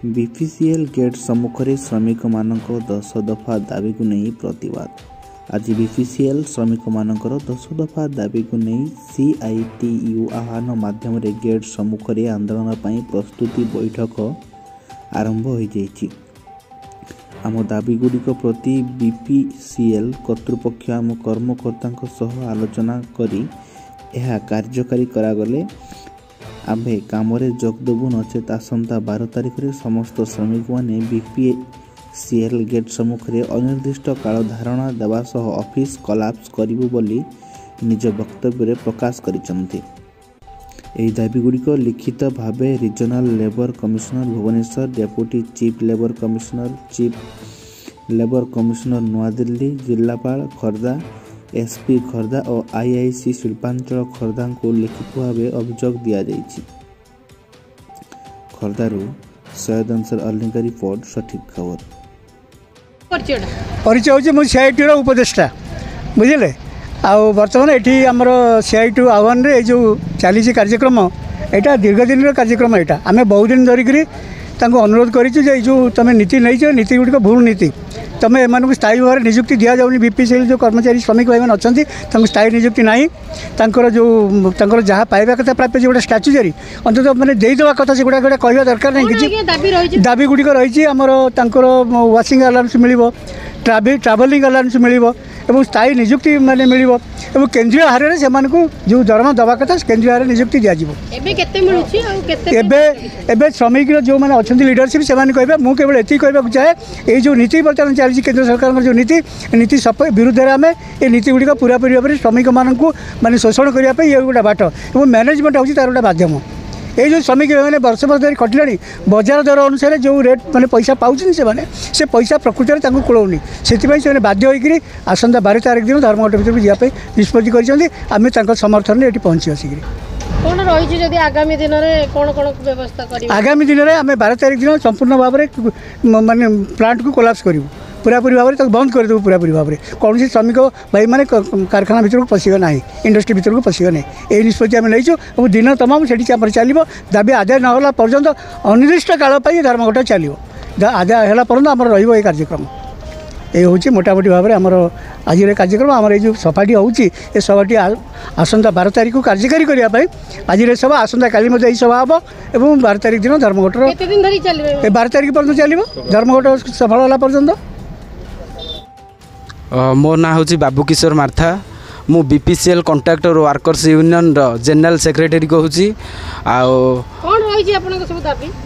BPCL gate सम्मुखें श्रमिक मानक 10 दफा दाबी को नहीं प्रतिवाद। आज बीपीसीएल श्रमिक मानकर 10 दफा दाबी को नहीं सीआईटीयू आह्वान माध्यम गेट सम्मुखें आंदोलन पर प्रस्तुति बैठक आरंभ हो जाइछि। आम दाबीगुड़िक प्रति बीपीसीएल कर्तृपक्ष आम कर्मकर्तांक सह आलोचना करी यह कार्यकारी करागले आम्भे कामरे जोगदेबु नचेत आसंता 12 तारिख रे समस्त श्रमिक माने बीपीसीएल गेट सम्मुखें अनिर्दिष्ट काल धारणा देवा सह ऑफिस कोलैप्स करिबु बोली निज वक्तव्य प्रकाश करिसंती। एही दाबीगुड़िक लिखित भावे regional labour commissioner Bhubaneswar, deputy chief labour नुआदिल्ली, जिलापाल खोर्धा, एसपी खोर्धा और आईआईसी शिल्पांचल खोर्धा को लिखित भाव अभियोग दिया जाइछि। खोर्धारू सैयद अंसर अली का रिपोर्ट। सठिक खबर परिचय हूँ मुझे सीआईटी उपदेष्टा बुझे आउ बर्तमान ये आमर सीआईटी आह्वान रे जो चली कार्यक्रम यहाँ दीर्घ दिन कार्यक्रम यहाँ आम बहुत दिन धरिकी अनुरोध कर जो तुम नीति नहीं नीति गुड़िक भूल नीति तुम एम स्थायी भाव में निजुक्ति दि जाऊनी बीपीसीएल जो कर्मचारी श्रमिक भाई अच्छा स्थायी निजुक्ति ना जो जहाँ पाइबा कथा प्राप्य जो गोटे स्टाच्यूरी अंत मैंने देदेवा कथा से गुड़ा कहवा दरकार नहीं कि दाबी गुड़िक रही वाशिंग अलाउंस मिल ट्रावेलिंग अलाउंस मिल स्थायी निजुक्ति माने मिल केन्द्रीय हार में जो दरमा दवा कथा केन्द्रीय हार निजुक्ति दिज्व श्रमिक जो मैंने अच्छा लीडरशिप से कहे मुझे ये कहूँ चाहे ये जो नीति बर्तमान चली केंद्र सरकार जो नीति विरुद्ध में आम ये नीति गुड़िक पूरा पूरी भाव में श्रमिक मानू माने शोषण करने ये गोटे बाट और मैनेजमेंट हूँ तार गोटे माध्यम। ये जो श्रमिक मैंने वर्ष वर्ष धरी खटिले बजार दर अनुसार जो रेट मैंने पैसा पाँच से पैसा प्रकृति में कूलौनी से बाध्य होकर आसंता 12 तारिख दिन धर्मघट भर जावाई निष्पत्ति कर समर्थन ये पहुँची आसिक आगामी दिन में कौन कौन व्यवस्था आगामी दिन में आम 12 तारिख दिन संपूर्ण भाव में माने प्लांट को कोलैप्स करूँ पूरापूरी भाव में बंद करदेव पूरापूरी भाव में कौन श्रमिक भाई मैंने कारखाना भर को पशिग ना इंडस्ट्री भर को पशिग ना ये निष्पत्ति आम नहीं दिन तमाम से चलो दाबी आदाय नहला पर्यंत अनिर्दिष्ट काल धर्मघट चलो आदाय है पर्यंत आम रो कार्यक्रम ये हूँ मोटामोटी भाव में आमर आज कार्यक्रम आम ये सभाटी होती सभाटी आसंता 12 तारिख को कार्यकारी करने आज सभा आसंता काली यही सभा हम और 12 तारिख दिन धर्मघट 12 तारिख पर्यटन चलो धर्मघट सफल होला पर्यंत। मो ना हूँ बाबू किशोर मार्था मु BPCL contractor workers union general secretary कहूँ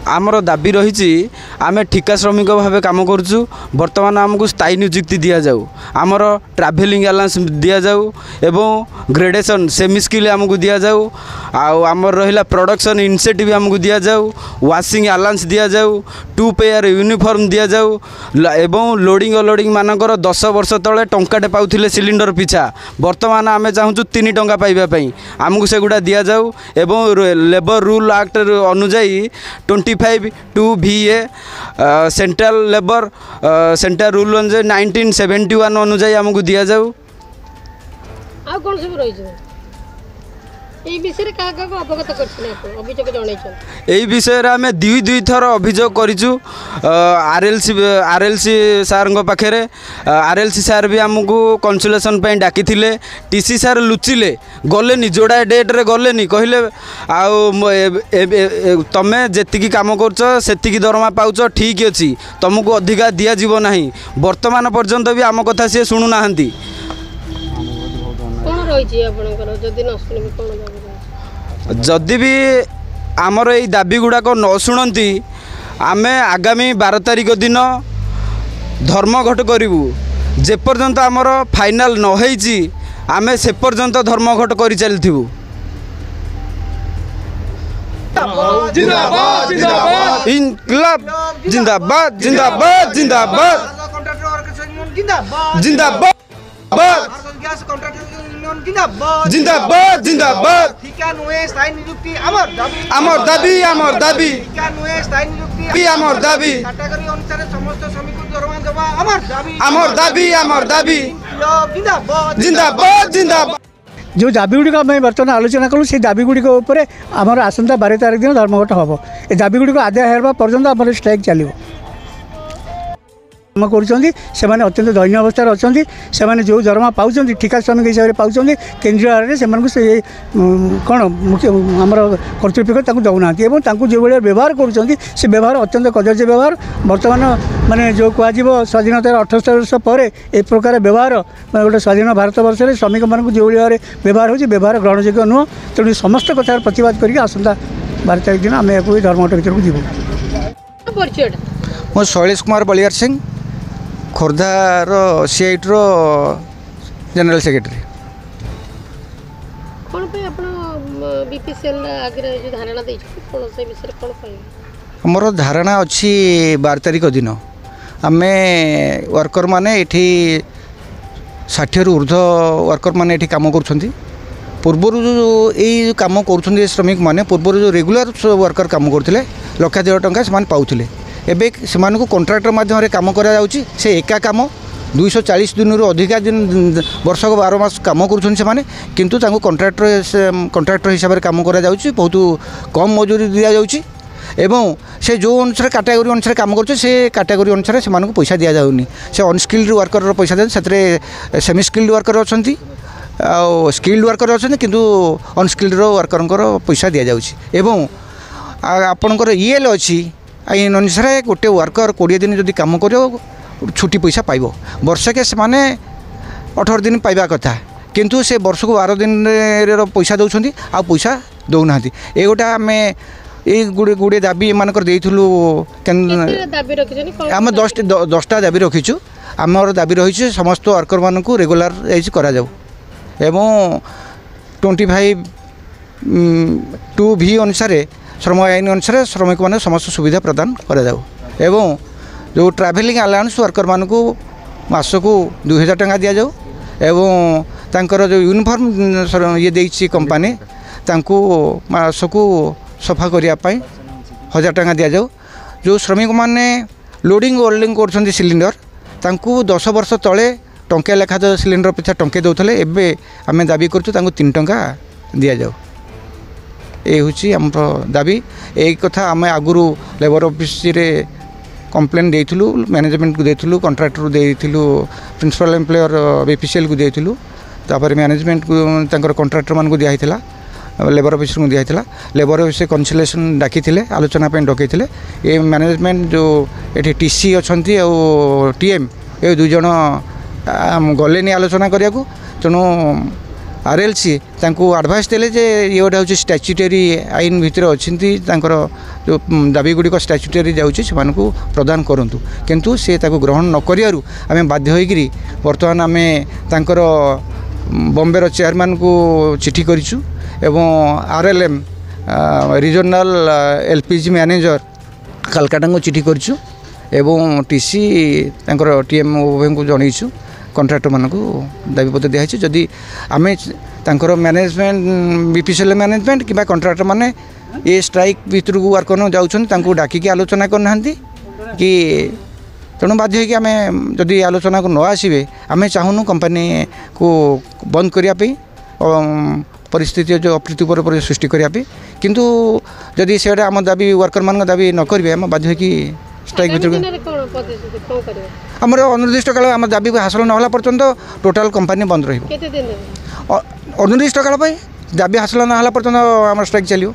आमर दाबी रही आम ठिका श्रमिक भाव कम करुँ बर्तमान आमको स्थायी नियुक्ति दि जाऊ आमर ट्रावेलिंग अलाउंस दि जाऊ एवं ग्रेडेशन सेमी स्किल आमको दि जाऊ आमर रहा प्रोडक्शन इनिशिएटिव आमको दि जाऊ वाशिंग अलाउंस दि जाऊ 2 पेयर यूनिफॉर्म दि जाऊ एवं लोडिंग अनलोडिंग मानकर 10 वर्ष तले टंकाटे पाउथिले सिलिंडर पिछा बर्तमान आम चाहूँ 3 टंका पाइबापी आमको सेगुड़ा दि जाऊ एवं लेबर रूल एक्ट अनुजाई 25(2)VA central labour central rule अनुजाई 1971 अनुजाई आमको दि जाऊ यही विषय आम दुई थर अभियोग करूँ आरएलसी सार पाखे आरएलसी सार भी आमको कन्सुलेसन डाकी टीसी सार लुचिले गले जोड़ा डेट रे गले कहले तमें जी कम कर दरमा पाच ठीक अच्छी तुमको अधिका दिज्व ना बर्तमान पर्यंत भी आम कथा सी शुणुना जदि भी आमर ये दाबी गुड़ाक न शुणती आम आगामी 12 तारिख दिन धर्मघट करूँ जेपर्यंत आमर फाइनाल न होईची आम से पर्यंत धर्मघट कर चलू। इनकलाब जिंदाबाद जिंदाबाद जिंदाबाद जिंदाबाद जिंदाबाद जिंदाबाद ठिका नुहे स्थायी नियुक्ति अमर दाबी अमर दाबी ठिका नुहे स्थायी नियुक्ति अमर दाबी कैटेगरी अनुसार समस्त श्रमिक दरमा देवा अमर दाबी अमर दाबी जिंदाबाद जिंदाबाद जिंदाबाद जो दाबीगुड़ी आम बर्तमान आलोचना कलु से दाबीगुड़ी आमर आसंता 12 तारिख दिन धर्मघट हम ए दाबीगुड़ी आदाय होगा पर्यंत आम स्ट्राइक चलो काम कर अत्यंत दैन्य अवस्था अच्छा से जो दरमा पाँच ठिका श्रमिक हिसाब से पाँच केन्द्रीय आड़ से कौन मुख्य आम कर्तृपक्ष दौना जो भाई व्यवहार कर व्यवहार अत्यंत कदर्य व्यवहार बर्तमान माने जो कह स्वाधीनतार 78 वर्ष पर ए प्रकार व्यवहार गोटे स्वाधीन भारत वर्ष में श्रमिक मान जो भाव व्यवहार हो व्यवहार ग्रहणयोग्य नुह तेणु समस्त कथार प्रतिवाद करके आसंता 12 तारिख दिन आम एक धर्मघट भर को जीव मो शैलेश कुमार बलियार सिंह खोर्धार सीआईटी रो जनरल सेक्रेटरी कौन पे आपण बीपीसीएल आगे जो धारणा दे कौन से विषय कौन पे हमर धारणा अच्छी 12 तारिख दिन आमे वर्कर माने एठी 60 रु ऊर्ध्व वर्कर माने एठी काम करूछंती पूर्वर जो काम करूछंती श्रमिक माने पूर्वर जो रेगुलर वर्कर काम करथिले लक्ष 1.5 टंका से पाउथिले एबे से कॉन्ट्रैक्टर माध्यम काम करा जाउची से एका काम 240 दिन रु अधिका दिन वर्ष को 12 मास काम करूछन से माने किंतु तांको कॉन्ट्रैक्टर हिसाब से काम करा जाउची बहुत कम मजूरी दिया जाउची एवं से जो अनुसार कैटेगरी अनुसार काम कर से कैटेगरी अनुसार से पैसा दि जाऊनी से अनस्किल्ड वर्कर पैसा दे से सेमी स्किल्ड वर्कर अच्छा आ स्किल्ड वर्कर अच्छा किंतु अनस्किल्ड वर्कर पैसा दि जाऊँगी एवं आपणकर ईएल अच्छी इन अनुसार गोटे वर्कर 20 दिन जदि काम कर छुट्टी पैसा पाइब वर्षके से 18 दिन पाइबा कथा किंतु से वर्ष को 12 दिन पैसा दौरान आ पैसा दौना ये गोटे आम ये गुड़े दाबी एमकर देलु आम 10टा दाबी रखीचु आमर दाबी रही समस्त वर्कर मान रेगुलाराइज करा जाऊ एवं 25(2)(v) अनुसार श्रम आईन अनुसार श्रमिक मान समस्त सुविधा प्रदान करा जाऊ एवं जो ट्रैवलिंग अलाउंस वर्कर मान को मास को 2000 टंका दि जाऊ एवं तांकर जो यूनिफॉर्म ये देछि कंपनी तांको मास को सफा करने 1000 टंका दि जाऊ जो श्रमिक माने लोडिंग ओल्डिंग कर सिलिंडर तांको 10 वर्ष तले टंके लेखा जो सिलिंडर पिछा टंके दौले एवं आम दाबी करूँ 3 टंका दि जाऊ ये हूँ आम दाबी यही कथा आम आगुरी लेबर ऑफिस रे कंप्लेन देइथिलु मैनेजमेंट को देइथिलु कॉन्ट्रैक्टर को देइथिलु प्रिंसिपल एम्प्लॉयर बीपीसीएल को देइथिलु तापर मैनेजमेंट को तांकर कॉन्ट्रैक्टर मान को दिया हितला लेबर ऑफिस को दिया हितला लेबर ऑफिस कन्सलेशन डाकी थिले आलोचना पे डकई थिले ये मैनेजमेंट जो एठी टीसी अछंती और टीएम ये दुई जण गलेनी आलोचना करिया को तेणु आरएलसी तांको एडवाइस देले जे ये गोटे हूँ स्टैच्यूटरी आईन भितर अच्छी जो दाबी गुड़िक स्टैच्यूटरी जाऊँगी से प्रदान करूँ किंतु से ग्रहण न करियारु आमे बाध्य होइकरी वर्तमान आमे तांकर बॉम्बे चेयरमैन को चिठी करिछु एवं RLM regional LPG manager Calcutta को चिठी करिछु एवं टीसी तांकर टीएम को जनईछु कॉन्ट्रैक्टर मान को दाबीपत्र दिखाई जदि आम तांकर मैनेजमेंट बीपीसीएल मैनेजमेंट कि कॉन्ट्रैक्टर माने ये स्ट्राइक भितर को वर्कर जाऊँ डाकिकी आलोचना करना कि तेणु बाध्य कि आम जदि आलोचना को न आसबे आम चाहूँ कंपनी को बंद करने परिस्थिति जो अप्रीतिकर सृष्टि करने किंतु जदि से आम दाबी वर्कर मान दाबी न करेंगे आम बाध्य कि स्ट्राइक भितर आमर अनिर्दिष्ट काल आम दाबी हासिल ना पर्यंत टोटाल कंपनी बंद रही अनिर्दिष्ट काल दाबी हासिल ना पर्यंत आम स्ट्राइक चलो।